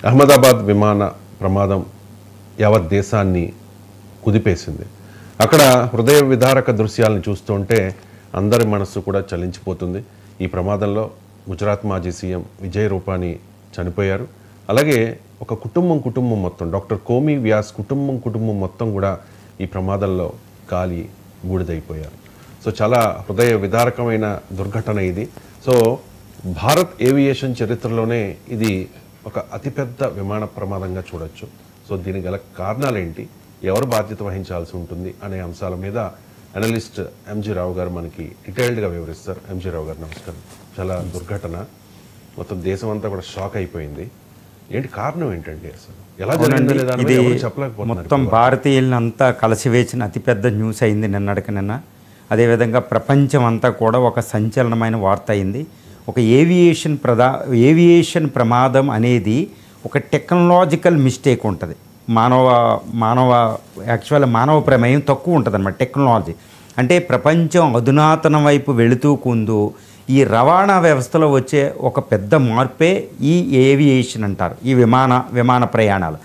అహ్మదాబాద్ విమాన ప్రమాదం యావత్ దేశాన్ని కుదిపేసింది. అక్కడ హృదయ విదారక దృశ్యాలను చూస్తుంటే అందరి మనస్సు కూడా చలించిపోతుంది. ఈ ప్రమాదంలో గుజరాత్ మాజీ సీఎం విజయ్ రూపానీ చనిపోయారు. అలాగే ఒక కుటుంబం మొత్తం, డాక్టర్ కోమి వ్యాస్ కుటుంబం మొత్తం కూడా ఈ ప్రమాదంలో కాలి బూడిదైపోయారు. సో చాలా హృదయ విదారకమైన దుర్ఘటన ఇది. సో భారత్ ఏవియేషన్ చరిత్రలోనే ఇది ఒక అతిపెద్ద విమాన ప్రమాదంగా చూడొచ్చు. సో దీనికి గల కారణాలేంటి, ఎవరు బాధ్యత వహించాల్సి ఉంటుంది అనే అంశాల మీద అనలిస్ట్ ఎంజీ రావు గారు మనకి డీటెయిల్డ్గా వివరిస్తారు. ఎంజీ రావు గారు నమస్కారం. చాలా దుర్ఘటన, మొత్తం దేశం అంతా కూడా షాక్ అయిపోయింది. ఏంటి కారణం ఏంటండి, అసలు ఎలా జరిగిందో లేదా చెప్పలేకపోతున్నారు. మొత్తం భారతీయులంతా కలిసివేసిన అతిపెద్ద న్యూస్ అయింది నిన్నటికి నిన్న. అదేవిధంగా ప్రపంచం అంతా కూడా ఒక సంచలనమైన వార్త అయింది. ఒక ఏవియేషన్ ప్రమాదం అనేది ఒక టెక్నాలజికల్ మిస్టేక్ ఉంటుంది. మానవ ప్రమేయం తక్కువ ఉంటుంది అన్నమాట. టెక్నాలజీ అంటే ప్రపంచం అధునాతనం వైపు వెళుతూ కొందు ఈ రవాణా వ్యవస్థలో వచ్చే ఒక పెద్ద మార్పే ఈ ఏవియేషన్ అంటారు. ఈ విమాన ప్రయాణాలు.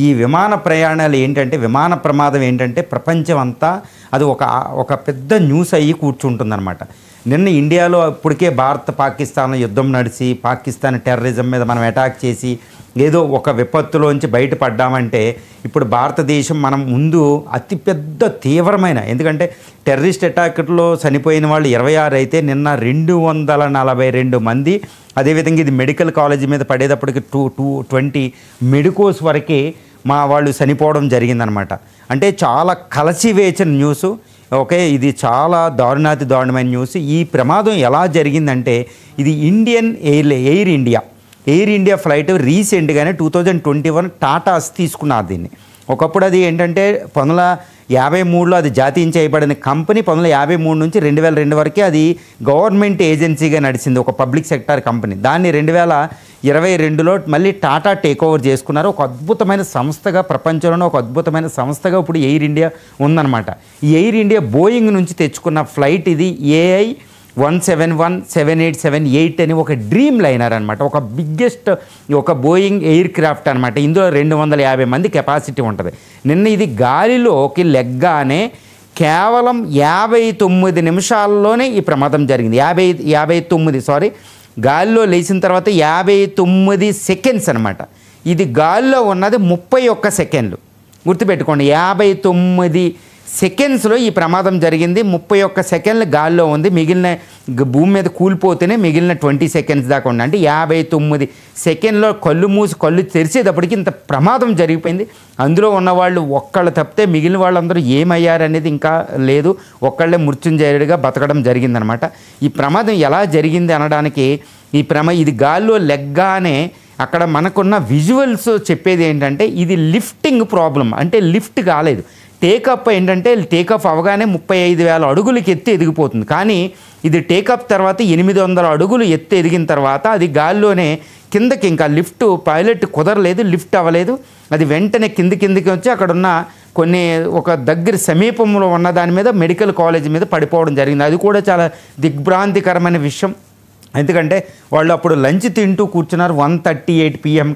ఈ విమాన ప్రయాణాలు ఏంటంటే, విమాన ప్రమాదం ఏంటంటే ప్రపంచం అంతా అది ఒక పెద్ద న్యూస్ అయ్యి కూర్చుంటుందన్నమాట. నిన్న ఇండియాలో ఇప్పటికే పాకిస్తాన్లో యుద్ధం నడిచి పాకిస్తాన్ టెర్రరిజం మీద మనం అటాక్ చేసి ఏదో ఒక విపత్తులోంచి బయటపడ్డామంటే ఇప్పుడు భారతదేశం మనం ముందు అతిపెద్ద తీవ్రమైన, ఎందుకంటే టెర్రరిస్ట్ అటాక్లో చనిపోయిన వాళ్ళు 26 అయితే నిన్న 242 మంది. అదేవిధంగా ఇది మెడికల్ కాలేజీ మీద పడేటప్పటికి 220 మెడికోస్ వరకే వాళ్ళు చనిపోవడం జరిగిందనమాట. అంటే చాలా కలసివేచిన న్యూస్. ఓకే, ఇది చాలా దారుణమైన న్యూస్. ఈ ప్రమాదం ఎలా జరిగిందంటే, ఇది ఇండియన్ ఎయిర్ ఇండియా ఫ్లైట్ రీసెంట్గానే 2021 టాటాస్ తీసుకున్నారు దీన్ని. ఒకప్పుడు అది ఏంటంటే 1953లో అది జాతీయం చేయబడిన కంపెనీ. 1953 నుంచి 2002 వరకే అది గవర్నమెంట్ ఏజెన్సీగా నడిచింది, ఒక పబ్లిక్ సెక్టార్ కంపెనీ. దాన్ని 2022లో మళ్ళీ టాటా టేక్ ఓవర్ చేసుకున్నారు. ఒక అద్భుతమైన సంస్థగా, ప్రపంచంలోనే ఒక అద్భుతమైన సంస్థగా ఇప్పుడు ఎయిర్ ఇండియా ఉందన్నమాట. ఈ ఎయిర్ ఇండియా బోయింగ్ నుంచి తెచ్చుకున్న ఫ్లైట్ ఇది AI 171-787-8 అని ఒక డ్రీమ్ లైనర్ అనమాట. ఒక బిగ్గెస్ట్ ఒక బోయింగ్ ఎయిర్ క్రాఫ్ట్ అనమాట. ఇందులో 250 మంది కెపాసిటీ ఉంటుంది. నిన్న ఇది గాలిలోకి లెగ్గానే కేవలం 59 నిమిషాల్లోనే ఈ ప్రమాదం జరిగింది. 59 గాలిలో లేచిన తర్వాత 59 సెకండ్స్ అనమాట. ఇది గాలిలో ఉన్నది 31 సెకండ్లు. గుర్తుపెట్టుకోండి, 59 సెకండ్స్లో ఈ ప్రమాదం జరిగింది. 31 సెకండ్లు గాల్లో ఉంది. మిగిలిన భూమి మీద కూలిపోతేనే మిగిలిన 20 సెకండ్స్ దాకా ఉంది. అంటే 59 సెకండ్లో కళ్ళు మూసి కళ్ళు తెరిచేటప్పటికి ఇంత ప్రమాదం జరిగిపోయింది. అందులో ఉన్నవాళ్ళు ఒక్కళ్ళు తప్పితే మిగిలిన వాళ్ళందరూ ఏమయ్యారనేది ఇంకా లేదు. ఒక్కళ్ళే మృత్యుంజయుడిగా బతకడం జరిగిందనమాట. ఈ ప్రమాదం ఎలా జరిగింది అనడానికి ఇది గాల్లో లెగ్గానే అక్కడ మనకున్న విజువల్స్ చెప్పేది ఏంటంటే, ఇది లిఫ్టింగ్ ప్రాబ్లం. అంటే లిఫ్ట్ కాలేదు. టేకప్ ఏంటంటే, టేకప్ అవగానే 35,000 అడుగులకి ఎత్తి ఎదిగిపోతుంది. కానీ ఇది టేకప్ తర్వాత 800 అడుగులు ఎత్తి ఎదిగిన తర్వాత అది గాల్లోనే కిందకి, ఇంకా పైలట్ కుదరలేదు, లిఫ్ట్ అవ్వలేదు. అది వెంటనే కిందికి వచ్చి అక్కడున్న ఒక దగ్గర సమీపంలో ఉన్న దాని మీద మెడికల్ కాలేజ్ మీద పడిపోవడం జరిగింది. అది కూడా చాలా దిగ్భ్రాంతికరమైన విషయం. ఎందుకంటే వాళ్ళు అప్పుడు లంచ్ తింటూ కూర్చున్నారు 1:38 PM.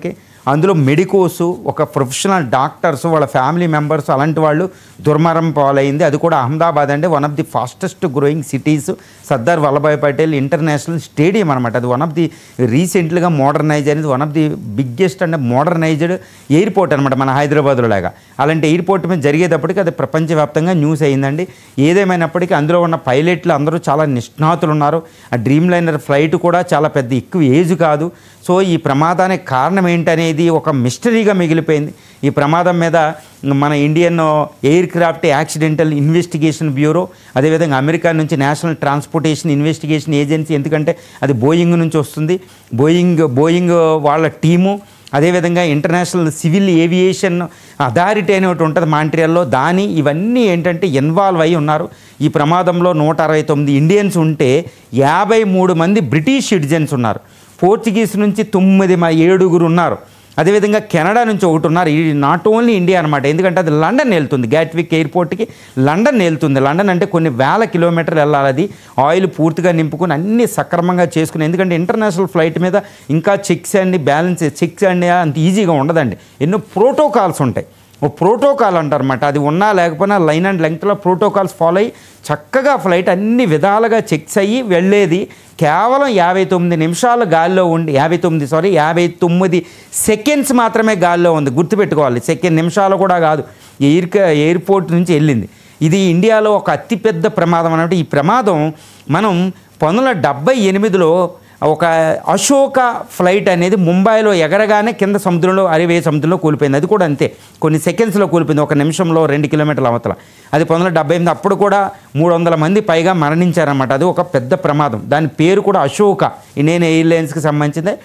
అందులో మెడికోసు, ఒక ప్రొఫెషనల్ డాక్టర్స్, వాళ్ళ ఫ్యామిలీ మెంబర్స్, అలాంటి వాళ్ళు దుర్మరణం పాలైంది. అది కూడా అహ్మదాబాద్ అంటే one of the fastest growing cities. Sardar Vallabhbhai Patel international stadium అనమాట. అది వన్ ఆఫ్ ది రీసెంట్గా మోడర్నైజ్ అనేది one of the biggest and modernised airport అనమాట, మన హైదరాబాద్లో లాగా. అలాంటి ఎయిర్పోర్ట్ మీద జరిగేటప్పటికి అది ప్రపంచవ్యాప్తంగా న్యూస్ అయిందండి. ఏదేమైనప్పటికీ అందులో ఉన్న పైలట్లు అందరూ చాలా నిష్ణాతులు ఉన్నారు. ఆ డ్రీమ్ లైనర్ ఫ్లైట్ కూడా చాలా పెద్ద ఎక్కువ ఏజ్ కాదు. సో ఈ ప్రమాదానికి కారణం ఏంటనేది ఒక మిస్టరీగా మిగిలిపోయింది. ఈ ప్రమాదం మీద మన Indian air craft accidental investigation bureau, అదేవిధంగా అమెరికా నుంచి నేషనల్ ట్రాన్స్పోర్టేషన్ ఇన్వెస్టిగేషన్ ఏజెన్సీ, ఎందుకంటే అది బోయింగ్ నుంచి వస్తుంది, బోయింగ్ వాళ్ళ టీము, అదేవిధంగా ఇంటర్నేషనల్ సివిల్ ఏవియేషన్ అథారిటీ అనే ఒకటి ఉంటుంది మాంట్రియాల్లో, ఇవన్నీ ఏంటంటే ఇన్వాల్వ్ అయి ఉన్నారు. ఈ ప్రమాదంలో 169 ఇండియన్స్ ఉంటే 53 మంది బ్రిటిష్ సిటిజన్స్ ఉన్నారు. పోర్చుగీస్ నుంచి 7 ఉన్నారు. అదేవిధంగా కెనడా నుంచి ఒకటి ఉన్నారు. ఇది నాట్ ఓన్లీ ఇండియా అనమాట, ఎందుకంటే అది లండన్ వెళ్తుంది, గ్యాట్విక్ ఎయిర్పోర్ట్కి లండన్ వెళ్తుంది. లండన్ అంటే కొన్ని వేల కిలోమీటర్లు వెళ్ళాలి. అది ఆయిల్ పూర్తిగా నింపుకొని అన్నీ సక్రమంగా చేసుకుని, ఎందుకంటే ఇంటర్నేషనల్ ఫ్లైట్ మీద ఇంకా చెక్స్ అండి, బ్యాలెన్స్ చెక్స్ అండి అంత ఈజీగా ఉండదండి, ఎన్నో ప్రోటోకాల్స్ ఉంటాయి. ఓ ప్రోటోకాల్ అంటారన్నమాట, అది ఉన్నా లేకపోయినా లైన్ అండ్ లెంగ్త్లో ప్రోటోకాల్స్ ఫాలో అయ్యి చక్కగా ఫ్లైట్ అన్ని విధాలుగా చెక్స్ అయ్యి వెళ్ళేది. కేవలం 59 నిమిషాలు గాల్లో ఉండి 59 సెకండ్స్ మాత్రమే గాల్లో ఉంది, గుర్తుపెట్టుకోవాలి. నిమిషాలు కూడా కాదు, ఎయిర్పోర్ట్ నుంచి వెళ్ళింది. ఇది ఇండియాలో ఒక అతిపెద్ద ప్రమాదం అన్నట్టు. ఈ ప్రమాదం మనం 1978లో ఒక అశోక ఫ్లైట్ అనేది ముంబైలో ఎగరగానే కింద సముద్రంలో అరేబియా సముద్రంలో కూలిపోయింది. అది కూడా అంతే, కొన్ని సెకండ్స్లో కూలిపోయింది, 1 నిమిషంలో 2 కిలోమీటర్ల అవతల. అది 1978, అప్పుడు కూడా 300 మంది పైగా మరణించారన్నమాట. అది ఒక పెద్ద ప్రమాదం. దాని పేరు కూడా అశోక, ఇండియన్ ఎయిర్లైన్స్కి సంబంధించింది.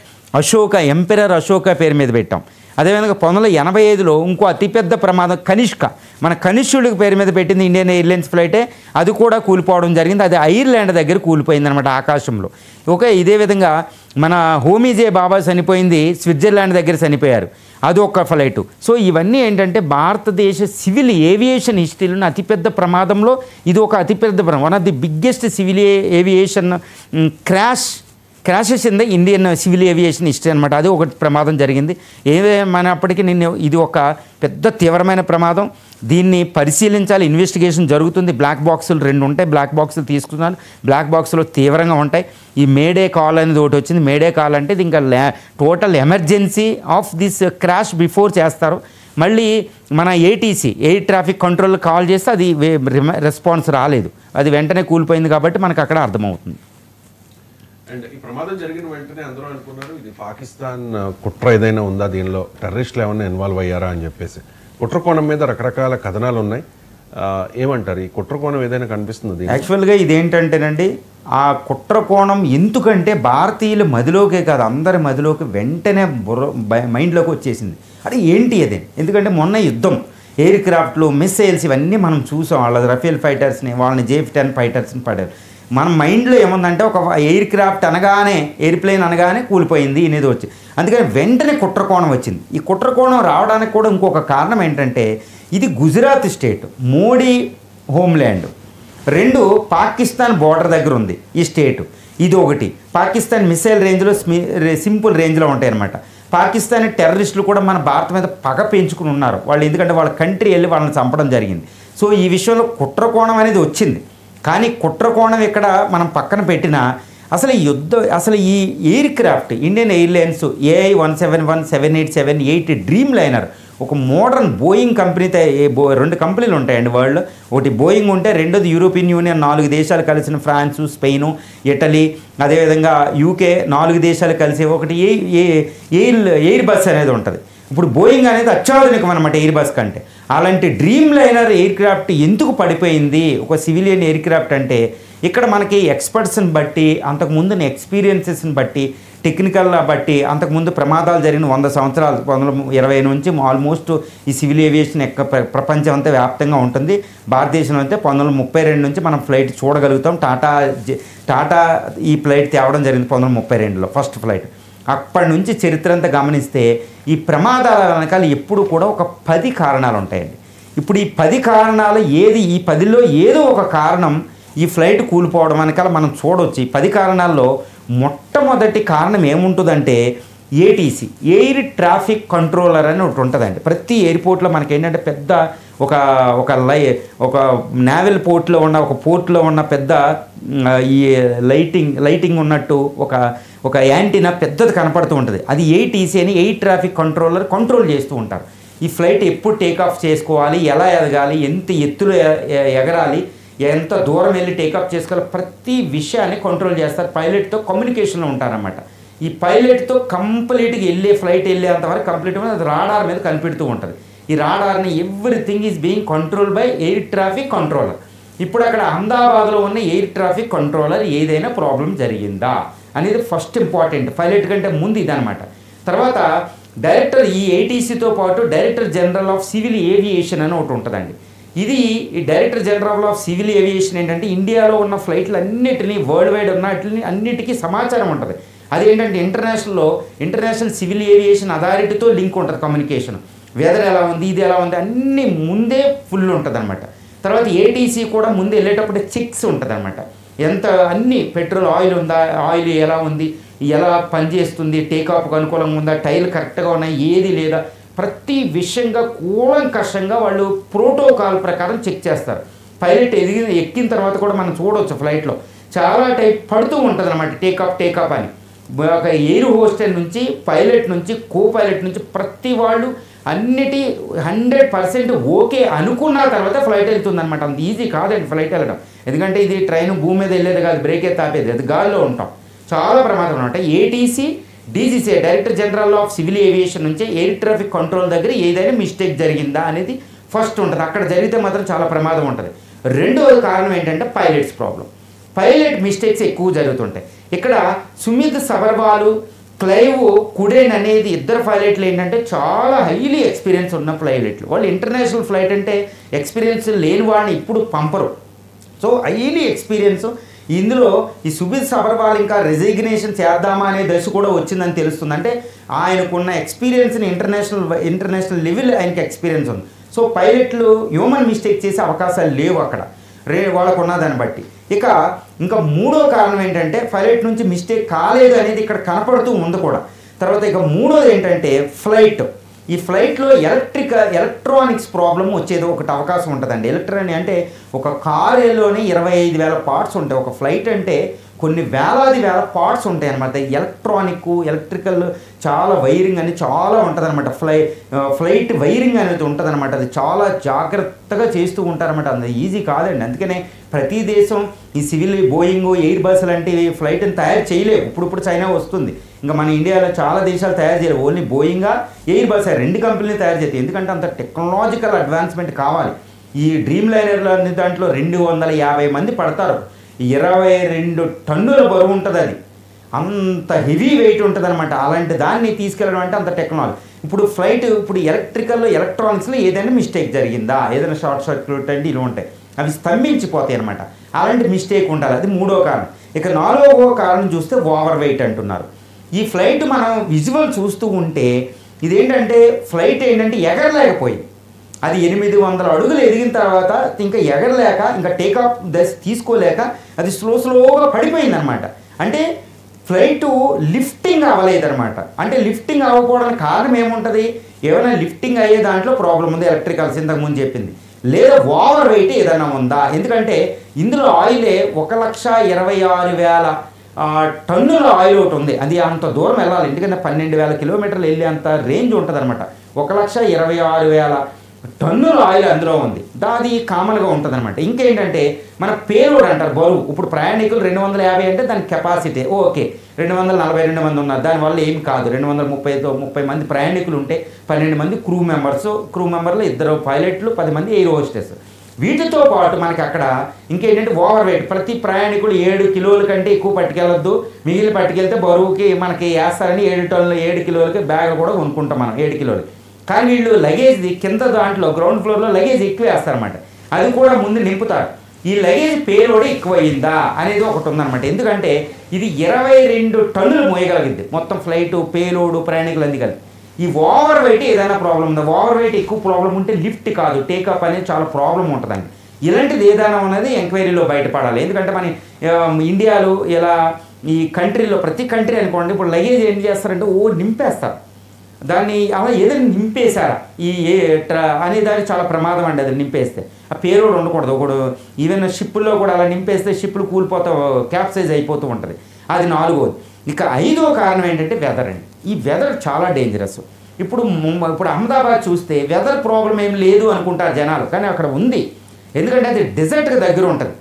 అశోక, ఎంపెరర్ అశోక పేరు మీద పెట్టాం. అదేవిధంగా 1985లో ఇంకో అతిపెద్ద ప్రమాదం కనిష్క, మన కనిష్కుడికి పేరు మీద పెట్టింది ఇండియన్ ఎయిర్లైన్స్ ఫ్లైటే, అది కూడా కూలిపోవడం జరిగింది. అది ఐర్లాండ్ దగ్గర కూలిపోయింది అనమాట ఆకాశంలో. ఓకే, ఇదే విధంగా మన హోమీజే బాబా చనిపోయింది, స్విట్జర్లాండ్ దగ్గర చనిపోయారు, అది ఒక ఫ్లైటు. సో ఇవన్నీ ఏంటంటే భారతదేశ సివిల్ ఏవియేషన్ హిస్టరీలోని అతిపెద్ద ప్రమాదంలో ఇది ఒక అతిపెద్ద ప్రమాదం. One of the biggest civil aviation crashes in the Indian civil aviation history అనమాట. అది ఒకటి ప్రమాదం జరిగింది. ఏమైనప్పటికీ ఇది ఒక పెద్ద తీవ్రమైన ప్రమాదం. దీన్ని పరిశీలించాలి, ఇన్వెస్టిగేషన్ జరుగుతుంది. బ్లాక్ బాక్సులు 2 ఉంటాయి, బ్లాక్ బాక్సులు తీసుకున్నాను, బ్లాక్ బాక్సులు తీవ్రంగా ఉంటాయి. ఈ మేడే కాల్ అనేది ఒకటి వచ్చింది. మేడే కాల్ అంటే ఇది ఇంకా total emergency of this crash before చేస్తారు. మళ్ళీ మన ATC, air traffic control call చేస్తే అది రెస్పాన్స్ రాలేదు, అది వెంటనే కూలిపోయింది. కాబట్టి మనకు అక్కడ అర్థమవుతుంది. అండ్ ఈ ప్రమాదం జరిగిన వెంటనే అందరూ అనుకున్నారు ఇది పాకిస్తాన్ కుట్ర ఏదైనా ఉందా, దీనిలో టెర్రరిస్టులు ఏమైనా ఇన్వాల్వ్ అయ్యారా అని చెప్పేసి. కుట్రకోణం మీద రకరకాల కథనాలు ఉన్నాయి. ఏమంటారు, ఈ కుట్రకోణం ఏదైనా కనిపిస్తుంది? యాక్చువల్గా ఇదేంటంటేనండి, ఆ కుట్రకోణం ఎందుకంటే భారతీయుల మదిలోకే కాదు, అందరి మదిలోకి వెంటనే మైండ్లోకి వచ్చేసింది. అది ఏంటి అదే, ఎందుకంటే మొన్న యుద్ధం, ఎయిర్ క్రాఫ్ట్లు, మిస్సైల్స్ ఇవన్నీ మనం చూసాం. వాళ్ళ రఫేల్ ఫైటర్స్ని, వాళ్ళని JF-10 ఫైటర్స్ని పడారు. మన మైండ్లో ఏముందంటే ఒక ఎయిర్ క్రాఫ్ట్ అనగానే, ఎయిర్ప్లేన్ అనగానే కూలిపోయింది అనేది వచ్చి, అందుకని వెంటనే కుట్రకోణం వచ్చింది. ఈ కుట్రకోణం రావడానికి కూడా ఇంకొక కారణం ఏంటంటే, ఇది Gujarat state, Modi homeland. 2 Pakistan border దగ్గర ఉంది ఈ స్టేటు. ఇది ఒకటి, పాకిస్తాన్ మిసైల్ రేంజ్లో సింపుల్ రేంజ్లో ఉంటాయి అన్నమాట. పాకిస్తానీ టెర్రరిస్టులు కూడా మన భారత మీద పగ పెంచుకుని ఉన్నారు వాళ్ళు, ఎందుకంటే వాళ్ళ కంట్రీ వెళ్ళి వాళ్ళని చంపడం జరిగింది. సో ఈ విషయంలో కుట్రకోణం అనేది వచ్చింది. కానీ కుట్రకోణం ఇక్కడ మనం పక్కన పెట్టినా అసలు ఈ air craft Indian airlines AI-171, 787, dream liner ఒక మోడర్న్ బోయింగ్ కంపెనీతో 2 కంపెనీలు ఉంటాయండి వరల్డ్. ఒకటి బోయింగ్ ఉంటే, రెండోది యూరోపియన్ యూనియన్ 4 దేశాలు కలిసిన ఫ్రాన్సు, స్పెయిను, ఇటలీ, అదేవిధంగా UK 4 దేశాలు కలిసి ఒకటి ఎయిర్ బస్ అనేది ఉంటుంది. ఇప్పుడు బోయింగ్ అనేది అత్యాధునికం అనమాట ఎయిర్ బస్ కంటే. అలాంటి డ్రీమ్ లైనర్ ఎయిర్ క్రాఫ్ట్ ఎందుకు పడిపోయింది ఒక సివిలియన్ ఎయిర్ క్రాఫ్ట్ అంటే, ఇక్కడ మనకి ఎక్స్పర్ట్స్ని బట్టి, అంతకుముందు ఎక్స్పీరియన్సెస్ని బట్టి, టెక్నికల్ బట్టి, అంతకుముందు ప్రమాదాలు జరిగిన 100 సంవత్సరాలు 1920 నుంచి ఆల్మోస్ట్ ఈ సివిల్ ఏవియేషన్ ప్రపంచం అంతా వ్యాప్తంగా ఉంటుంది. భారతదేశంలో అయితే 1932 నుంచి మనం ఫ్లైట్ చూడగలుగుతాం. టాటా ఈ ఫ్లైట్ తేవడం జరిగింది 1932లో ఫస్ట్ ఫ్లైట్. అప్పటి నుంచి చరిత్ర అంతా గమనిస్తే ఈ ప్రమాదాల వెనకాల ఎప్పుడు కూడా ఒక 10 కారణాలు ఉంటాయండి. ఇప్పుడు ఈ 10 కారణాలు ఈ 10లో ఏదో ఒక కారణం ఈ ఫ్లైట్ కూలిపోవడం వెనకాల మనం చూడవచ్చు. ఈ 10 కారణాల్లో మొట్టమొదటి కారణం ఏముంటుందంటే ఏటీసీ, ఎయిర్ ట్రాఫిక్ కంట్రోలర్ అని ఒకటి ఉంటుందండి. ప్రతి ఎయిర్పోర్ట్లో మనకి ఏంటంటే పెద్ద ఒక నేవల్ పోర్ట్లో ఉన్న ఒక పోర్ట్లో ఉన్న పెద్ద ఈ లైటింగ్ ఉన్నట్టు ఒక యాంటీనా పెద్దది కనపడుతూ ఉంటుంది. అది ఏటీసీ అని ఎయిర్ ట్రాఫిక్ కంట్రోలర్ కంట్రోల్ చేస్తూ ఉంటారు. ఈ ఫ్లైట్ ఎప్పుడు టేకాఫ్ చేసుకోవాలి, ఎలా ఎదగాలి, ఎంత ఎత్తులో ఎగరాలి, ఎంత దూరం వెళ్ళి టేకాఫ్ చేసుకోవాలి, ప్రతి విషయాన్ని కంట్రోల్ చేస్తారు. పైలట్తో కమ్యూనికేషన్లో ఉంటారన్నమాట. ఈ పైలట్తో కంప్లీట్గా ఫ్లైట్ వెళ్ళేంతవరకు కంప్లీట్గా అది రాడార్ మీద కనిపెడుతూ ఉంటుంది. ఈ రాడార్ని everything is being control by air traffic controller. ఇప్పుడు అక్కడ అహ్మదాబాద్లో ఉన్న ఎయిర్ ట్రాఫిక్ కంట్రోలర్ ఏదైనా ప్రాబ్లం జరిగిందా అనేది ఫస్ట్ ఇంపార్టెంట్, పైలట్ కంటే ముందు ఇదనమాట. తర్వాత డైరెక్టర్, ఈ ఏటీసీతో పాటు director general of civil aviation అని ఒకటి ఉంటుందండి. ఇది ఈ director general of civil aviation ఏంటంటే ఇండియాలో ఉన్న ఫ్లైట్లు అన్నిటినీ, వరల్డ్ వైడ్ ఉన్న అన్నిటికీ సమాచారం ఉంటుంది. అదేంటంటే ఇంటర్నేషనల్ సివిల్ ఏవియేషన్ అథారిటీతో లింక్ ఉంటుంది కమ్యూనికేషన్. వెదర్ ఎలా ఉంది, ఇది ఎలా ఉంది అన్నీ ముందే ఫుల్ ఉంటుంది అనమాట. తర్వాత ఏటీసీ కూడా ముందు వెళ్ళేటప్పుడు చెక్స్ ఉంటుంది అనమాట. ఎంత అన్ని పెట్రోల్ ఆయిల్ ఉందా, ఆయిల్ ఎలా ఉంది, ఎలా పనిచేస్తుంది, టేకాఫ్కు అనుకూలంగా ఉందా, టైర్లు కరెక్ట్గా ఉన్నాయి, ఏది లేదా, ప్రతి విషయంగా కూలంకషంగా వాళ్ళు ప్రోటోకాల్ ప్రకారం చెక్ చేస్తారు. పైలట్ ఎక్కిన తర్వాత కూడా మనం చూడవచ్చు ఫ్లైట్లో చాలా టైప్ పడుతూ ఉంటుంది అనమాట, టేకాఫ్ అని. ఒక ఎయిర్ హోస్టెల్ నుంచి, పైలట్ నుంచి, కో పైలట్ నుంచి ప్రతి వాళ్ళు అన్నిటి 100% ఓకే అనుకున్న తర్వాత ఫ్లైట్ వెళ్తుంది అనమాట. అంత ఈజీ కాదండి ఫ్లైట్ వెళ్ళడం. ఎందుకంటే ఇది ట్రైన్ భూమి మీద వెళ్ళేది కాదు, బ్రేకే తాపేది, అది గాల్లో ఉంటాం, చాలా ప్రమాదం అనమాట. ATC DGC director general of civil aviation నుంచి ఎయిర్ ట్రాఫిక్ కంట్రోల్ దగ్గర ఏదైనా మిస్టేక్ జరిగిందా అనేది ఫస్ట్ ఉంటుంది. అక్కడ జరిగితే మాత్రం చాలా ప్రమాదం ఉంటుంది. రెండవది కారణం ఏంటంటే పైలట్స్ ప్రాబ్లం. పైలట్ మిస్టేక్స్ ఎక్కువ జరుగుతుంటాయి. ఇక్కడ సుమిత్ సబర్వాల్, క్లైవ్ కుడెన్ అనేది ఇద్దరు పైలట్లు ఏంటంటే చాలా హైలీ ఎక్స్పీరియన్స్ ఉన్న పైలట్లు. వాళ్ళు ఇంటర్నేషనల్ ఫ్లైట్ అంటే ఎక్స్పీరియన్స్ లేని వాడిని ఇప్పుడు పంపరు. So highly experience. ఇందులో ఈ సుమిత్ సబర్వాల్ ఇంకా రెసిగ్నేషన్ చేద్దామా అనే దశ కూడా వచ్చిందని తెలుస్తుంది. అంటే ఆయనకున్న ఎక్స్పీరియన్స్ని ఇంటర్నేషనల్ లెవెల్ ఆయనకి ఎక్స్పీరియన్స్ ఉంది. సో పైలట్లు హ్యూమన్ మిస్టేక్ చేసే అవకాశాలు లేవు అక్కడ వాళ్ళకు ఉన్నదాన్ని బట్టి. ఇంకా మూడో కారణం ఏంటంటే పైలట్ నుంచి మిస్టేక్ కాలేదు అనేది ఇక్కడ కనపడుతూ ఉంది కూడా. తర్వాత ఇక మూడోది ఏంటంటే ఈ ఫ్లైట్లో ఎలక్ట్రానిక్స్ ప్రాబ్లం వచ్చేది ఒకటి అవకాశం ఉంటుందండి. అంటే ఒక కారులోనే 25,000 పార్ట్స్ ఉంటాయి. ఒక ఫ్లైట్ అంటే కొన్ని వేల పార్ట్స్ ఉంటాయి అన్నమాట. ఎలక్ట్రికల్ చాలా వైరింగ్ అని చాలా ఉంటుంది అనమాట. ఫ్లైట్ వైరింగ్ అనేది ఉంటుంది అనమాట. అది చాలా జాగ్రత్తగా చేస్తూ ఉంటారన్నమాట. అది ఈజీ కాదండి. అందుకనే ప్రతి దేశం ఈ సివిల్ బోయింగ్, ఎయిర్ బస్ లాంటివి ఫ్లైట్ని తయారు చేయలేవు. ఇప్పుడు చైనా వస్తుంది. ఇంకా మన ఇండియాలో చాలా దేశాలు తయారు చేయలేవు. ఓన్లీ బోయింగ్, ఎయిర్ బస్ 2 కంపెనీలు తయారు చేస్తాయి. ఎందుకంటే అంత టెక్నాలజికల్ అడ్వాన్స్మెంట్ కావాలి. ఈ డ్రీమ్ లైనర్లో దాంట్లో 250 మంది పడతారు. 22 టన్నుల బరువు ఉంటుంది. అది అంత హెవీ వెయిట్ ఉంటుంది అనమాట. అలాంటి దాన్ని తీసుకెళ్ళడం అంటే అంత టెక్నాలజీ. ఇప్పుడు ఎలక్ట్రానిక్స్లో ఏదైనా మిస్టేక్ జరిగిందా, ఏదైనా షార్ట్ సర్క్యూట్ అంటే ఇలా ఉంటాయి, అవి స్తంభించిపోతాయి అనమాట. అలాంటి మిస్టేక్ ఉండాలి. అది మూడో కారణం. ఇక 4వ కారణం చూస్తే ఓవర్ వెయిట్ అంటున్నారు. ఈ ఫ్లైట్ మనం విజువల్ చూస్తూ ఉంటే ఇదేంటంటే ఫ్లైట్ ఏంటంటే ఎగరలేకపోయింది. అది 800 అడుగులు ఎదిగిన తర్వాత ఇంకా ఎగరలేక, ఇంకా టేకాఫ్ దశ తీసుకోలేక అది స్లోగా పడిపోయింది అనమాట. అంటే ఫ్లైటు లిఫ్టింగ్ అవ్వలేదన్నమాట. అంటే లిఫ్టింగ్ అవ్వకపోవడానికి కారణం ఏముంటుంది? ఏమైనా లిఫ్టింగ్ అయ్యే దాంట్లో ప్రాబ్లం ఉంది, ఎలక్ట్రికల్స్ ఇంతకుముందు చెప్పింది, లేదా ఓవర్ వెయిట్ ఏదైనా ఉందా? ఎందుకంటే ఇందులో ఆయిలే 1,26,000 టన్నుల ఆయిల్ ఒకటి ఉంది. అది అంత దూరం వెళ్ళాలి. ఎందుకంటే 12,000 కిలోమీటర్లు వెళ్ళే అంత రేంజ్ ఉంటుంది అనమాట. 1,26,000 టన్నుల ఆయిల్ అందులో ఉంది. అది కామన్గా ఉంటుంది అనమాట. ఇంకేంటంటే మన పేలోడ్ అంటారు, బరువు. ఇప్పుడు ప్రయాణికులు 250 అంటే దాని కెపాసిటీ ఓకే, 242 మంది ఉన్నారు, దానివల్ల ఏం కాదు. 230 మంది ప్రయాణికులు ఉంటే 12 మంది క్రూ మెంబర్లు 2 పైలట్లు, 10 మంది ఎయిర్ హోస్టెస్. వీటితో పాటు మనకి అక్కడ ఇంకేంటంటే ఓవర్ వెయిట్. ప్రతి ప్రయాణికులు 7 కిలోల కంటే ఎక్కువ పట్టుకెళ్ళొద్దు. మిగిలిన పట్టుకెళ్తే బరువుకి మనకి వేస్తారని 7 కిలోలకి బ్యాగులు కూడా కొనుక్కుంటాం మనం, 7 కిలోలు. కానీ వీళ్ళు లగేజ్ కింద దాంట్లో గ్రౌండ్ ఫ్లోర్లో లగేజ్ ఎక్కువ వేస్తారన్నమాట. అది కూడా ముందు నింపుతారు. ఈ లగేజ్ పేలోడ్ ఎక్కువయిందా అనేది ఒకటి ఉందన్నమాట. ఎందుకంటే ఇది 22 టన్నులు మోయగలిగింది మొత్తం ఫ్లైటు, పేలోడు, ప్రయాణికులు అన్ని కలిపి. ఈ ఓవర్ వెయిట్ ఏదైనా ప్రాబ్లం ఉందా? ఓవర్ వెయిట్ ఎక్కువ ప్రాబ్లం ఉంటే లిఫ్ట్ కాదు, టేకప్ అనేది చాలా ప్రాబ్లం ఉంటుందండి. ఇలాంటిది ఏదైనా ఉన్నది ఎంక్వైరీలో బయటపడాలి. ఎందుకంటే మన ఇండియాలో ఇలా ఈ కంట్రీలో ప్రతి కంట్రీ అనుకోండి, ఇప్పుడు లగేజ్ ఏం చేస్తారంటే నింపేస్తారు దాన్ని. అలా ఏదైనా నింపేశారా అనే దానికి చాలా ప్రమాదం అండి. అది నింపేస్తే ఆ పేరోడు ఉండకూడదు. ఒకడు ఈవెన్ షిప్పుల్లో కూడా అలా నింపేస్తే షిప్పులు కూలిపోతూ క్యాప్సైజ్ అయిపోతూ ఉంటుంది. అది 4వది. ఇక 5వ కారణం ఏంటంటే వెదర్ అండి. ఈ వెదర్ చాలా డేంజరస్. ఇప్పుడు అహ్మదాబాద్ చూస్తే వెదర్ ప్రాబ్లం ఏం లేదు అనుకుంటారు జనాలు, కానీ అక్కడ ఉంది. ఎందుకంటే అది డెజర్ట్కి దగ్గర ఉంటుంది.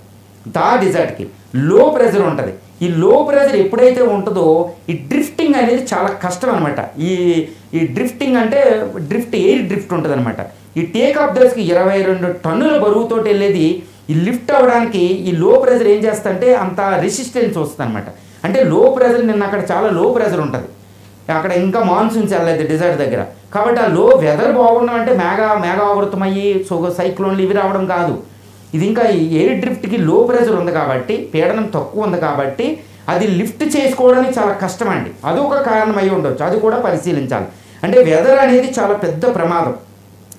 డిజర్ట్కి లో ప్రెజర్ ఉంటుంది. ఈ లో ప్రెజర్ ఎప్పుడైతే ఉంటుందో ఈ డ్రిఫ్టింగ్ అనేది చాలా కష్టం అనమాట. ఈ డ్రిఫ్టింగ్ అంటే ఎయిర్ డ్రిఫ్ట్ ఉంటుంది అనమాట. ఈ టేకాఫ్ దశకి 22 టన్నుల బరువుతో వెళ్ళేది ఈ లిఫ్ట్ అవ్వడానికి ఈ లో ప్రెజర్ ఏం చేస్తుందంటే అంత రెసిస్టెన్స్ వస్తుంది అనమాట. అంటే లో ప్రెజర్ అక్కడ చాలా లో ప్రెజర్ ఉంటుంది. అక్కడ ఇంకా మాన్సూన్స్ వెళ్ళలేదు డిజర్ట్ దగ్గర. కాబట్టి ఆ లో వెదర్ బాగుండడం అంటే మేఘావృతం అయ్యి సైక్లోన్లు ఇవి రావడం కాదు. ఇది ఇంకా ఎయిర్ డ్రిఫ్ట్కి లో ప్రెజర్ ఉంది కాబట్టి, పీడనం తక్కువ ఉంది కాబట్టి అది లిఫ్ట్ చేసుకోవడానికి చాలా కష్టం అండి. అదొక కారణం అయి ఉండొచ్చు, అది కూడా పరిశీలించాలి. అంటే వెదర్ అనేది చాలా పెద్ద ప్రమాదం,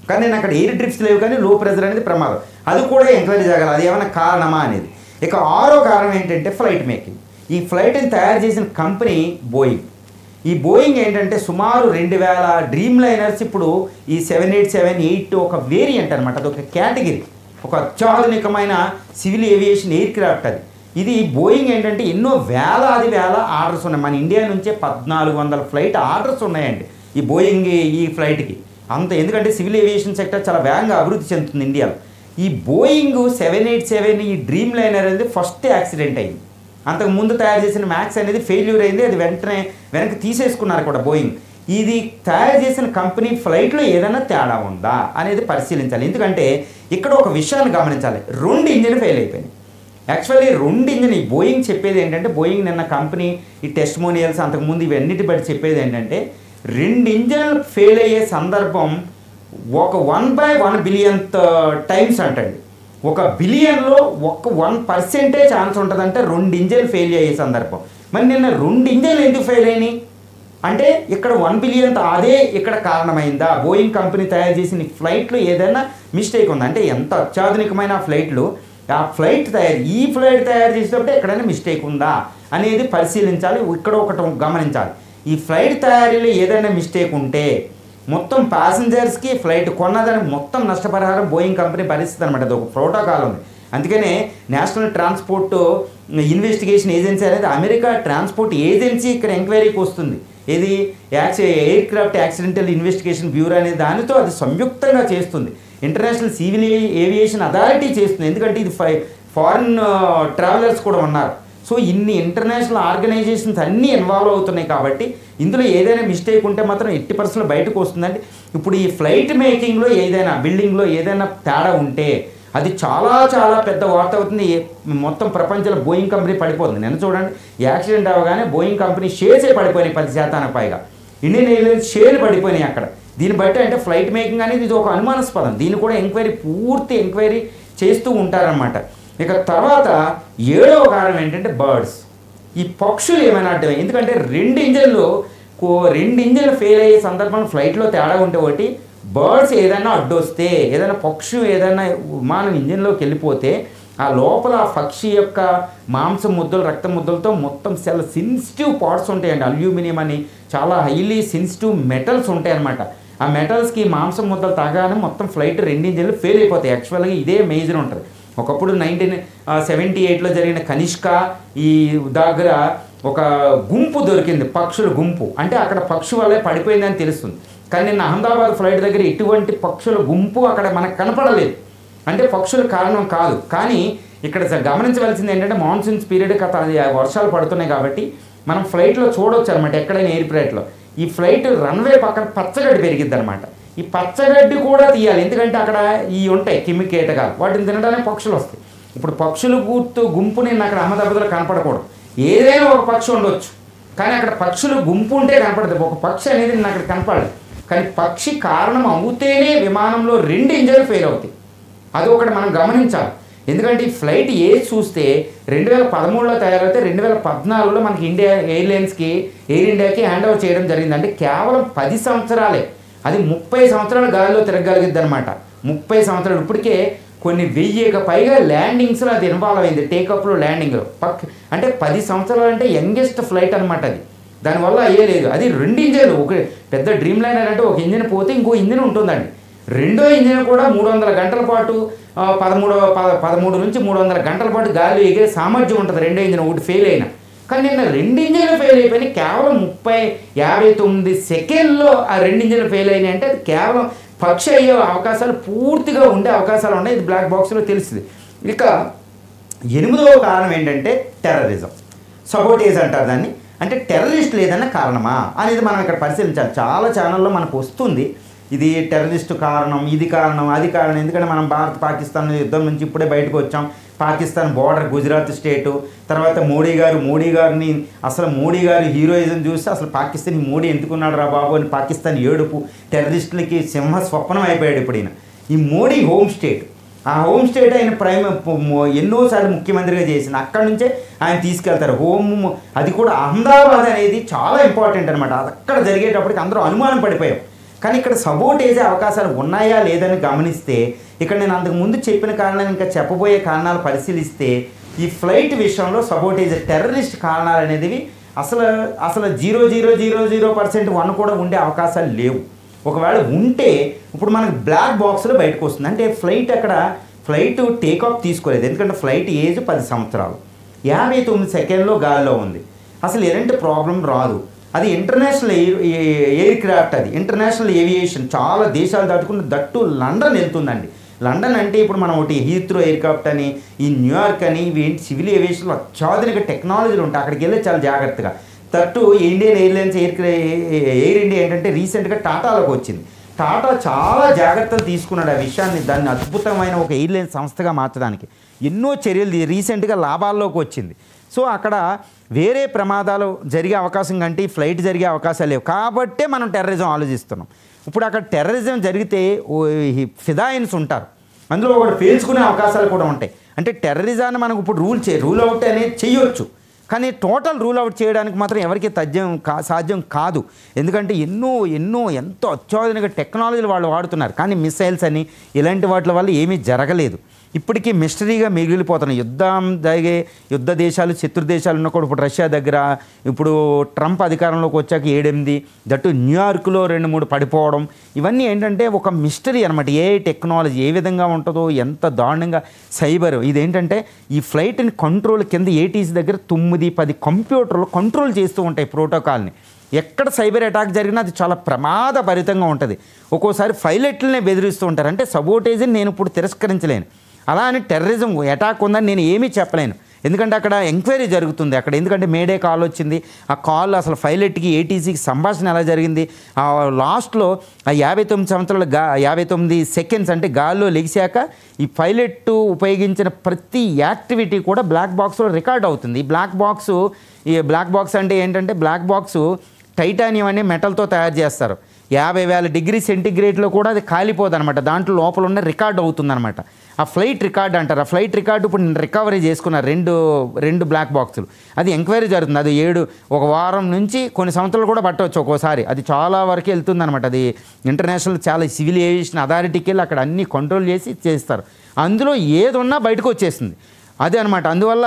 కానీ నేను అక్కడ ఎయిర్ డ్రిప్స్ లేవు కానీ లో ప్రెజర్ అనేది ప్రమాదం, అది కూడా ఎంక్వైరీ జరగాలి, అది ఏమైనా కారణమా అనేది. ఇక 6వ కారణం ఏంటంటే ఫ్లైట్ మేకింగ్. ఈ ఫ్లైట్ని తయారు చేసిన కంపెనీ బోయింగ్. ఈ బోయింగ్ ఏంటంటే సుమారు 2000 డ్రీమ్ లైనర్స్ ఇప్పుడు ఈ 787, 8 ఒక వేరియంట్ అనమాట, అది ఒక కేటగిరీ, ఒక అత్యాధునికమైన సివిల్ ఏవియేషన్ ఎయిర్ క్రాఫ్ట్ అది. ఇది బోయింగ్ ఏంటంటే ఎన్నో వేల ఆర్డర్స్ ఉన్నాయి. మన ఇండియా నుంచే 1400 ఫ్లైట్ ఆర్డర్స్ ఉన్నాయండి ఈ బోయింగ్ ఈ ఫ్లైట్కి అంత. ఎందుకంటే సివిల్ ఏవియేషన్ సెక్టర్ చాలా వేగంగా అభివృద్ధి చెందుతుంది ఇండియాలో. ఈ బోయింగ్ 787 ఈ డ్రీమ్ లైనర్ అనేది ఫస్ట్ యాక్సిడెంట్ అయింది. అంతకు ముందు తయారు చేసిన మ్యాక్స్ అనేది ఫెయిల్యూర్ అయింది, అది వెంటనే వెనక్కి తీసేసుకున్నారు కూడా బోయింగ్. ఇది తయారు చేసిన కంపెనీ ఫ్లైట్లో ఏదైనా తేడా ఉందా అనేది పరిశీలించాలి. ఎందుకంటే ఇక్కడ ఒక విషయాన్ని గమనించాలి, 2 ఇంజిన్ ఫెయిల్ అయిపోయినాయి. యాక్చువల్లీ 2 ఇంజిన్, ఈ బోయింగ్ చెప్పేది ఏంటంటే, బోయింగ్ నిన్న కంపెనీ ఈ టెస్టిమోనియల్స్ అంతకుముందు ఇవన్నిటి బట్టి చెప్పేది ఏంటంటే 2 ఇంజిన్లు ఫెయిల్ అయ్యే సందర్భం ఒక 1/1 బిలియన్త్ టైమ్స్ అంటండి. ఒక బిలియన్లో 1% ఛాన్స్ ఉంటుందంటే 2 ఇంజిన్లు ఫెయిల్ అయ్యే సందర్భం. మరి నిన్న 2 ఇంజిన్లు ఎందుకు ఫెయిల్ అయినాయి అంటే ఇక్కడ 1 బిలియన్త్ అదే ఇక్కడ కారణమైందా? బోయింగ్ కంపెనీ తయారు చేసిన ఫ్లైట్లో ఏదైనా మిస్టేక్ ఉందా? అంటే ఎంత అత్యాధునికమైన ఫ్లైట్లు, ఆ ఫ్లైట్ ఈ ఫ్లైట్ తయారు చేసేటప్పుడు ఎక్కడైనా మిస్టేక్ ఉందా అనేది పరిశీలించాలి. ఇక్కడ ఒకటి గమనించాలి, ఈ ఫ్లైట్ తయారీలో ఏదైనా మిస్టేక్ ఉంటే మొత్తం ప్యాసింజర్స్కి ఫ్లైట్ కొన్నదానికి మొత్తం నష్టపరిహారం బోయింగ్ కంపెనీ భరిస్తుంది అనమాట. అది ఒక ప్రోటోకాల్ ఉంది. అందుకనే నేషనల్ ట్రాన్స్పోర్ట్ ఇన్వెస్టిగేషన్ ఏజెన్సీ అనేది అమెరికా ట్రాన్స్పోర్ట్ ఏజెన్సీ ఇక్కడ ఎంక్వైరీకి వస్తుంది. ఏది air craft accidental investigation bureau అనే దానితో అది సంయుక్తంగా చేస్తుంది. ఇంటర్నేషనల్ సివిల్ ఏవియేషన్ అథారిటీ చేస్తుంది, ఎందుకంటే ఇది ఫారిన్ ట్రావెలర్స్ కూడా ఉన్నారు. సో ఇన్ని ఇంటర్నేషనల్ ఆర్గనైజేషన్స్ అన్నీ ఇన్వాల్వ్ అవుతున్నాయి కాబట్టి ఇందులో ఏదైనా మిస్టేక్ ఉంటే మాత్రం 80% బయటకు వస్తుందండి. ఇప్పుడు ఈ ఫ్లైట్ మేకింగ్లో ఏదైనా బిల్డింగ్లో ఏదైనా తేడా ఉంటే అది చాలా పెద్ద వార్త అవుతుంది. మొత్తం ప్రపంచంలో బోయింగ్ కంపెనీ పడిపోతుంది. నేను చూడండి, యాక్సిడెంట్ అవ్వగానే బోయింగ్ కంపెనీ షేర్సే పడిపోయినాయి 10% పైగా. ఇండియన్ ఎయిర్లైన్స్ షేర్లు పడిపోయినాయి అక్కడ. దీన్ని బట్టి అంటే ఫ్లైట్ మేకింగ్ అనేది ఇది ఒక అనుమానాస్పదం. దీన్ని కూడా పూర్తి ఎంక్వైరీ చేస్తూ ఉంటారనమాట. ఇక తర్వాత 7వ కారణం ఏంటంటే బర్డ్స్. ఈ పక్షులు ఏమైనా అడ్డమే, ఎందుకంటే 2 ఇంజిన్లు ఫెయిల్ అయ్యే సందర్భంలో ఫ్లైట్లో తేడా ఉంటే ఒకటి, బర్డ్స్ ఏదైనా అడ్డొస్తే, ఏదైనా పక్షి ఏదైనా విమానం ఇంజిన్లోకి వెళ్ళిపోతే ఆ లోపల ఆ పక్షి యొక్క మాంసం ముద్దలు, రక్త ముద్దలతో మొత్తం చాలా సెన్సిటివ్ పార్ట్స్ ఉంటాయండి. అల్యూమినియం అని చాలా హైలీ సెన్సిటివ్ మెటల్స్ ఉంటాయి అన్నమాట. ఆ మెటల్స్కి మాంసం ముద్దలు తాగానే మొత్తం ఫ్లైట్ 2 ఇంజిన్లు ఫెయిల్ అయిపోతాయి. యాక్చువల్గా ఇదే మేజర్ ఉంటుంది. ఒకప్పుడు 1978లో జరిగిన కనిష్క ఈ దగ్గర ఒక గుంపు దొరికింది, పక్షుల గుంపు. అంటే అక్కడ పక్షి వల్లే పడిపోయిందని తెలుస్తుంది. కానీ నిన్న అహ్మదాబాద్ ఫ్లైట్ దగ్గర ఎటువంటి పక్షుల గుంపు అక్కడ మనకు కనపడలేదు. అంటే పక్షుల కారణం కాదు. కానీ ఇక్కడ గమనించవలసింది ఏంటంటే మాన్సూన్స్ పీరియడ్ వర్షాలు పడుతున్నాయి కాబట్టి మనం ఫ్లైట్లో చూడవచ్చు అనమాట. ఎక్కడైనా ఎయిర్ ఫ్లైట్లో ఈ ఫ్లైట్ రన్వే పక్కన పచ్చగడ్డి పెరిగిద్ది అనమాట. ఈ పచ్చగడ్డి కూడా తీయాలి, ఎందుకంటే అక్కడ ఈ ఉంటాయి కిమ్మి కీటకాలు, వాటిని తినడానికి పక్షులు వస్తాయి. ఇప్పుడు పక్షుల గుంపు నిన్న అక్కడ అహ్మదాబాద్లో కనపడకూడదు. ఏదైనా ఒక పక్షి ఉండొచ్చు, కానీ అక్కడ పక్షులు గుంపు ఉంటే కనపడదు. ఒక పక్షి అనేది నిన్న అక్కడ కనపడదు. కానీ పక్షి కారణం అవుతేనే విమానంలో 2 ఇంజిన్లు ఫెయిల్ అవుతాయి. అది ఒకటి మనం గమనించాలి. ఎందుకంటే ఈ ఫ్లైట్ చూస్తే 2013లో తయారైతే 2014లో మనకి ఎయిర్ ఇండియాకి హ్యాండ్ ఓవర్ చేయడం జరిగింది. అంటే కేవలం 10 సంవత్సరాలే, అది 30 సంవత్సరాలు గాలిలో తిరగలిగిద్ది అనమాట. 30 సంవత్సరాలు. ఇప్పటికే కొన్ని 1000కి పైగా ల్యాండింగ్స్లో అది ఇన్వాల్వ్ అయింది, టేకప్లో ల్యాండింగ్లో. అంటే 10 సంవత్సరాలు అంటే యంగెస్ట్ ఫ్లైట్ అనమాట అది. దానివల్ల అయ్యేలేదు. అది 2 ఇంజిన్లు, ఒక పెద్ద డ్రీమ్ లైనర్ అంటే ఒక ఇంజిన్ పోతే ఇంకో ఇంజిన్ ఉంటుందండి. 2వ ఇంజిన్ కూడా 300 గంటల పాటు 13 నుంచి 300 గంటల పాటు గాలి ఎగిరే సామర్థ్యం ఉంటుంది 2వ ఇంజిన్ ఒకటి ఫెయిల్ అయినా. కానీ నిన్న 2 ఇంజిన్లు ఫెయిల్ అయిపోయినాయి. కేవలం 59 సెకండ్లో ఆ 2 ఇంజిన్లు ఫెయిల్ అయినాయి. అంటే అది కేవలం పక్షి అయ్యే అవకాశాలు పూర్తిగా ఉండే అవకాశాలు ఉన్నాయి. ఇది బ్లాక్ బాక్స్లో తెలుస్తుంది. ఇక 8వ కారణం ఏంటంటే టెర్రరిజం, సబోటేజ్ అంటారు దాన్ని. అంటే టెర్రరిస్టులు ఏదైనా కారణమా అనేది మనం ఇక్కడ పరిశీలించాలి. చాలా ఛానల్లో మనకు వస్తుంది ఇది టెర్రరిస్టు కారణం, ఇది కారణం, అది కారణం. ఎందుకంటే మనం భారత్ పాకిస్తాన్ యుద్ధం నుంచి ఇప్పుడే బయటకు వచ్చాం. పాకిస్తాన్ బోర్డర్ గుజరాత్ స్టేటు, తర్వాత మోడీ గారిని అసలు మోడీ గారు హీరోయిజం చూస్తే అసలు పాకిస్తాన్ మోడీ ఎందుకున్నాడు రా బాబు అని పాకిస్తాన్ ఏడుపు, టెర్రరిస్టులకి సింహ స్వప్నం అయిపోయాడు ఇప్పుడు ఈయన. ఈ మోడీ హోమ్ స్టేట్, ఆ హోమ్ స్టేట్ ఆయన ఎన్నోసార్లు ముఖ్యమంత్రిగా చేసింది. అక్కడి నుంచే ఆయన తీసుకెళ్తారు అది కూడా అహ్మదాబాద్ అనేది చాలా ఇంపార్టెంట్ అనమాట. అది అక్కడ జరిగేటప్పటికి అందరూ అనుమానం పడిపోయాం. కానీ ఇక్కడ సబోటేజ్ అవకాశాలు ఉన్నాయా లేదని గమనిస్తే ఇక్కడ నేను అంతకుముందు చెప్పిన కారణాలు ఇంకా చెప్పబోయే కారణాలు పరిశీలిస్తే ఈ ఫ్లైట్ విషయంలో సబోటేజ్ టెర్రరిస్ట్ కారణాలు అనేవి అసలు 0.0001% 1 కూడా ఉండే అవకాశాలు లేవు. ఒకవేళ ఉంటే ఇప్పుడు మనకు బ్లాక్ బాక్స్లో బయటకు వస్తుంది. అంటే ఫ్లైట్ టేకాఫ్ తీసుకోలేదు. ఎందుకంటే ఫ్లైట్ ఏజ్ 10 సంవత్సరాలు, 59 సెకండ్లో గాలిలో ఉంది. అసలు ఎలాంటి ప్రాబ్లం రాదు. అది ఇంటర్నేషనల్ ఎయిర్ క్రాఫ్ట్, అది ఇంటర్నేషనల్ ఏవియేషన్, చాలా దేశాలు దాటుకుని దట్టు లండన్ వెళ్తుందండి. లండన్ అంటే ఇప్పుడు మనం ఒకటి హీత్రో ఎయిర్క్రాఫ్ట్ అని, ఈ న్యూయార్క్ అని, ఇవి ఏంటి సివిల్ ఏవియేషన్లో అత్యాధునిక టెక్నాలజీలు ఉంటాయి. అక్కడికి వెళ్ళి చాలా జాగ్రత్తగా. తట్టు ఇండియన్ ఎయిర్లైన్స్ ఎయిర్ ఇండియా ఏంటంటే రీసెంట్గా టాటాలోకి వచ్చింది. టాటా చాలా జాగ్రత్తలు తీసుకున్నాడు ఆ విషయాన్ని, దాన్ని అద్భుతమైన ఒక ఎయిర్లైన్ సంస్థగా మార్చడానికి ఎన్నో చర్యలు రీసెంట్గా లాభాల్లోకి వచ్చింది. సో అక్కడ వేరే ప్రమాదాలు జరిగే అవకాశం కంటే ఫ్లైట్ జరిగే అవకాశాలు లేవు. కాబట్టే మనం టెర్రరిజం ఆలోచిస్తున్నాం. ఇప్పుడు అక్కడ టెర్రరిజం జరిగితే ఫిదాయిన్స్ ఉంటారు, అందులో ఒకటి పేల్చుకునే అవకాశాలు కూడా ఉంటాయి. అంటే టెర్రరిజాన్ని మనకు ఇప్పుడు రూల్ అవుట్ అనేది చేయొచ్చు, కానీ టోటల్ రూల్ అవుట్ చేయడానికి మాత్రం ఎవరికి సాధ్యం కాదు. ఎందుకంటే ఎంతో అత్యాధునిక టెక్నాలజీలు వాళ్ళు వాడుతున్నారు. కానీ మిసైల్స్ అని ఇలాంటి వాటి వల్ల ఏమీ జరగలేదు. ఇప్పటికీ మిస్టరీగా మిగిలిపోతున్నాయి. యుద్ధ దేశాలు, శత్రు దేశాలు ఉన్న కూడా ఇప్పుడు రష్యా దగ్గర, ఇప్పుడు ట్రంప్ అధికారంలోకి వచ్చాక 7-8, దట్టు న్యూయార్క్లో 2-3 పడిపోవడం, ఇవన్నీ ఏంటంటే ఒక మిస్టరీ అనమాట. ఏ టెక్నాలజీ ఏ విధంగా ఉంటుందో, ఎంత దారుణంగా సైబర్ ఇదేంటంటే ఈ ఫ్లైట్ని కంట్రోల్ కింద ఏటీసీ దగ్గర 9-10 కంప్యూటర్లు కంట్రోల్ చేస్తూ ఉంటాయి ప్రోటోకాల్ని. ఎక్కడ సైబర్ అటాక్ జరిగినా అది చాలా ప్రమాదభరితంగా ఉంటుంది. ఒక్కోసారి పైలట్లనే బెదిరిస్తూ ఉంటారు. అంటే సబోటేజ్ని నేను ఇప్పుడు తిరస్కరించలేను, అలా అని టెర్రరిజం అటాక్ ఉందని నేను ఏమీ చెప్పలేను. ఎందుకంటే అక్కడ ఎంక్వైరీ జరుగుతుంది అక్కడ. ఎందుకంటే మేడే కాల్ వచ్చింది, ఆ కాల్ అసలు పైలట్కి ఏటీసీకి సంభాషణ ఎలా జరిగింది, ఆ లాస్ట్లో ఆ 59 సెకండ్స్ అంటే గాల్లో లెగిశాక ఈ పైలట్ ఉపయోగించిన ప్రతి యాక్టివిటీ కూడా బ్లాక్ బాక్స్లో రికార్డ్ అవుతుంది. ఈ బ్లాక్ బాక్స్ అంటే ఏంటంటే బ్లాక్ బాక్స్ టైటానియం అనే మెటల్తో తయారు చేస్తారు. 50,000 డిగ్రీ సెంటిగ్రేడ్లో కూడా అది కాలిపోదు అనమాట. దాంట్లో లోపల ఉన్న రికార్డ్ అవుతుందన్నమాట. ఆ ఫ్లైట్ రికార్డ్ అంటారు. ఆ ఫ్లైట్ రికార్డు ఇప్పుడు నేను రికవరీ చేసుకున్నారు రెండు బ్లాక్ బాక్సులు. అది ఎంక్వైరీ జరుగుతుంది. అది 1 వారం నుంచి కొన్ని సంవత్సరాలు కూడా పట్టవచ్చు ఒక్కోసారి. అది చాలా వరకు వెళ్తుందనమాట. అది ఇంటర్నేషనల్ చాలా సివిల్ ఏవియేషన్ అథారిటీకి వెళ్ళి అక్కడ అన్నీ కంట్రోల్ చేస్తారు. అందులో ఏది ఉన్నా బయటకు వచ్చేస్తుంది. అదే అనమాట. అందువల్ల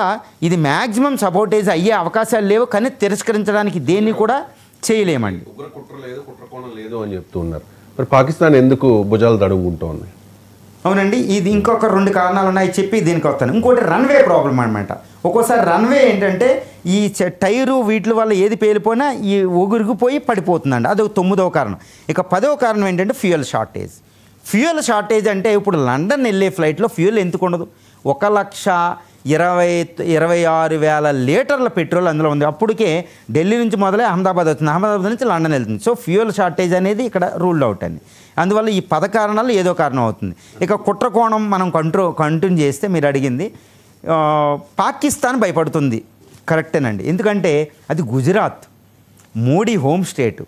ఇది మ్యాక్సిమం సపోర్టేజ్ అయ్యే అవకాశాలు లేవు, కానీ తిరస్కరించడానికి దేన్ని కూడా చేయలేమండి. కుట్రకోణం లేదు అని చెప్తూ ఉన్నారు. మరి పాకిస్తాన్ ఎందుకు భుజాలు తడుముకుంటోంది? అవునండి, ఇది ఇంకొక 2 కారణాలు ఉన్నాయి చెప్పి దీనికి వస్తాను. ఇంకోటి రన్వే ప్రాబ్లం అనమాట. ఒక్కోసారి రన్వే ఏంటంటే ఈ టైరు వీటి వల్ల ఏది పేలిపోయినా ఈ ఒగురిగిపోయి పడిపోతుందండి. అది 9వ కారణం. ఇక 10వ కారణం ఏంటంటే ఫ్యూయల్ షార్టేజ్ అంటే ఇప్పుడు లండన్ వెళ్ళే ఫ్లైట్లో ఫ్యూయల్ ఎందుకు ఉండదు? 1,26,000 లీటర్ల పెట్రోల్ అందులో ఉంది. అప్పటికే ఢిల్లీ నుంచి మొదలై అహ్మదాబాద్ అవుతుంది, అహ్మదాబాద్ నుంచి లండన్ వెళ్తుంది. సో ఫ్యూయల్ షార్టేజ్ అనేది ఇక్కడ రూల్డ్ అవుట్ అండి. అందువల్ల ఈ 10 కారణాలు ఏదో కారణం అవుతుంది. ఇక కుట్రకోణం మనం కంటిన్యూ చేస్తే మీరు అడిగింది, పాకిస్తాన్ భయపడుతుంది. కరెక్టేనండి. ఎందుకంటే అది గుజరాత్, మోడీ హోమ్ స్టేట్,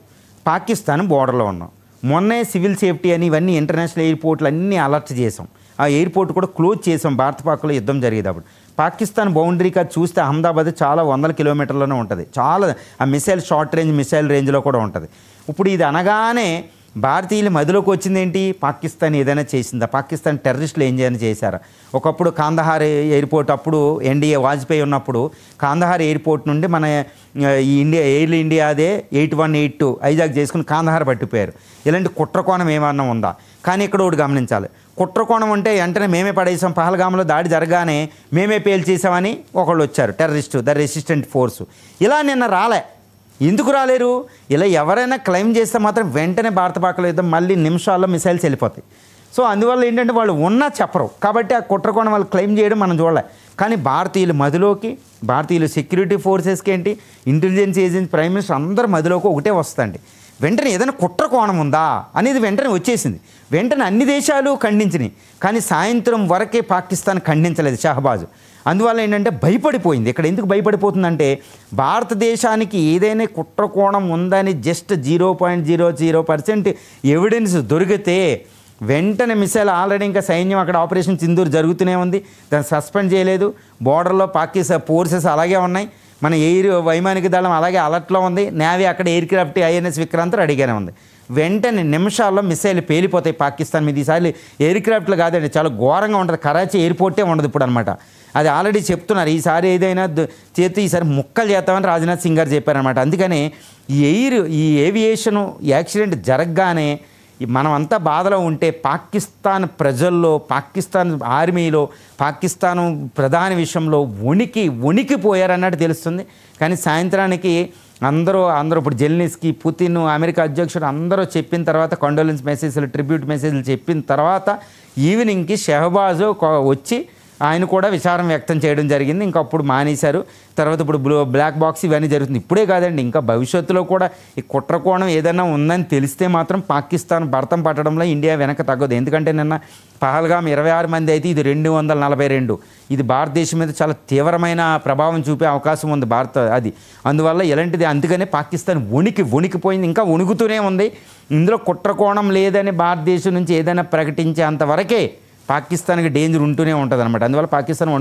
పాకిస్తాన్ బోర్డర్లో ఉన్నాం. మొన్నే సివిల్ సేఫ్టీ అని ఇవన్నీ ఇంటర్నేషనల్ ఎయిర్పోర్ట్లు అన్నీ అలర్ట్ చేసాం. ఆ ఎయిర్పోర్ట్ కూడా క్లోజ్ చేసాం భారత పాక్లో యుద్ధం జరిగేటప్పుడు. పాకిస్తాన్ బౌండరీ కాదు చూస్తే అహ్మదాబాద్ చాలా 100 కిలోమీటర్లోనే ఉంటుంది. చాలా ఆ మిసైల్ షార్ట్ రేంజ్ మిసైల్ రేంజ్లో కూడా ఉంటుంది. ఇప్పుడు ఇది అనగానే భారతీయుల మధ్యలోకి వచ్చింది ఏంటి? పాకిస్తాన్ ఏదైనా చేసిందా? పాకిస్తాన్ టెర్రరిస్టులు ఏం చేయని చేశారా? ఒకప్పుడు కాందహార్ ఎయిర్పోర్ట్, అప్పుడు ఎన్డీఏ వాజ్పేయి ఉన్నప్పుడు కాందహార్ ఎయిర్పోర్ట్ నుండి మన ఈ ఎయిర్ ఇండియాదే 8182 హైజాక్ చేసుకుని కాందహార్ పట్టిపోయారు. ఇలాంటి కుట్రకోణం ఏమన్నా ఉందా? కానీ ఇక్కడ ఒకటి గమనించాలి. కుట్రకోణం అంటే వెంటనే మేమే పడేసాం, పహల్గామ్లో దాడి జరగానే మేమే పేల్చేసామని ఒకళ్ళు వచ్చారు, టెర్రరిస్టు, ద రెసిస్టెంట్ ఫోర్సు. ఇలా నిన్న రాలే. ఎందుకు రాలేరు? ఇలా ఎవరైనా క్లెయిమ్ చేస్తే మాత్రం వెంటనే భారత పాక్లో యుద్ధం మళ్ళీ నిమిషాల్లో మిసైల్స్ వెళ్ళిపోతాయి. సో అందువల్ల ఏంటంటే వాళ్ళు ఉన్నా చెప్పరు. కాబట్టి ఆ కుట్రకోణం వాళ్ళు క్లెయిమ్ చేయడం మనం చూడలే. కానీ భారతీయుల మదిలోకి, భారతీయుల సెక్యూరిటీ ఫోర్సెస్కి ఏంటి, ఇంటెలిజెన్స్ ఏజెన్సీ, ప్రైమ్ మినిస్టర్ అందరి మదిలోకి ఒకటే వస్తుంది. వెంటనే ఏదైనా కుట్రకోణం ఉందా అనేది వెంటనే వచ్చేసింది. వెంటనే అన్ని దేశాలు ఖండించినాయి. కానీ సాయంత్రం వరకే పాకిస్తాన్ ఖండించలేదు షహబాజు. అందువల్ల ఏంటంటే భయపడిపోయింది. ఇక్కడ ఎందుకు భయపడిపోతుందంటే భారతదేశానికి ఏదైనా కుట్రకోణం ఉందని జస్ట్ 0.00% ఎవిడెన్స్ దొరికితే వెంటనే మిసైల్ ఆల్రెడీ ఇంకా సైన్యం అక్కడ ఆపరేషన్ సింధూర్ జరుగుతూనే ఉంది, దాన్ని సస్పెండ్ చేయలేదు. బోర్డర్లో పాకిస్తాన్ ఫోర్సెస్ అలాగే ఉన్నాయి, మన ఎయిర్ వైమానిక దళం అలాగే అలర్ట్లో ఉంది, నేవీ అక్కడ ఎయిర్ క్రాఫ్ట్ ఐఎన్ఎస్ విక్రాంత్ రెడీగానే ఉంది. వెంటనే నిమిషాల్లో మిసైల్ పేలిపోతాయి పాకిస్తాన్ మీద. ఈసారి ఎయిర్ క్రాఫ్ట్లు కాదండి, చాలా ఘోరంగా ఉంటుంది, కరాచీ ఎయిర్పోర్టే ఉండదు ఇప్పుడు అనమాట. అది ఆల్రెడీ చెప్తున్నారు, ఈసారి ఏదైనా చేతి ఈసారి ముక్కలు చేస్తామని రాజ్నాథ్ సింగ్ గారు చెప్పారనమాట. అందుకని ఈ ఏవియేషను యాక్సిడెంట్ జరగగానే మనమంతా బాధలో ఉంటే పాకిస్తాన్ ప్రజల్లో, పాకిస్తాన్ ఆర్మీలో, పాకిస్తాన్ ప్రధాని విషయంలో వణికిపోయారన్నట్టు తెలుస్తుంది. కానీ సాయంత్రానికి అందరూ ఇప్పుడు జెల్నిస్కీ, పుతిన్, అమెరికా అధ్యక్షుడు అందరూ చెప్పిన తర్వాత కండోలెన్స్ మెసేజ్లు, ట్రిబ్యూట్ మెసేజ్లు చెప్పిన తర్వాత ఈవినింగ్కి షెహబాజు వచ్చి ఆయన కూడా విచారం వ్యక్తం చేయడం జరిగింది. ఇంకా అప్పుడు మానేశారు. తర్వాత ఇప్పుడు బ్లాక్ బాక్స్ ఇవన్నీ జరుగుతుంది. ఇప్పుడే కాదండి, ఇంకా భవిష్యత్తులో కూడా ఈ కుట్రకోణం ఏదైనా ఉందని తెలిస్తే మాత్రం పాకిస్తాన్ భరతం పట్టడంలో ఇండియా వెనక తగ్గదు. ఎందుకంటే నిన్న పహల్గామ్ 26 మంది అయితే ఇది 242. ఇది భారతదేశం మీద చాలా తీవ్రమైన ప్రభావం చూపే అవకాశం ఉంది అది. అందువల్ల ఎలాంటిది, అందుకనే పాకిస్తాన్ వణికిపోయింది, ఇంకా వణుకుతూనే ఉంది. ఇందులో కుట్రకోణం లేదని భారతదేశం నుంచి ఏదైనా ప్రకటించే అంతవరకే పాకిస్తాన్కి డేంజర్ ఉంటూనే ఉంటుంది అనమాట. అందువల్ల పాకిస్తాన్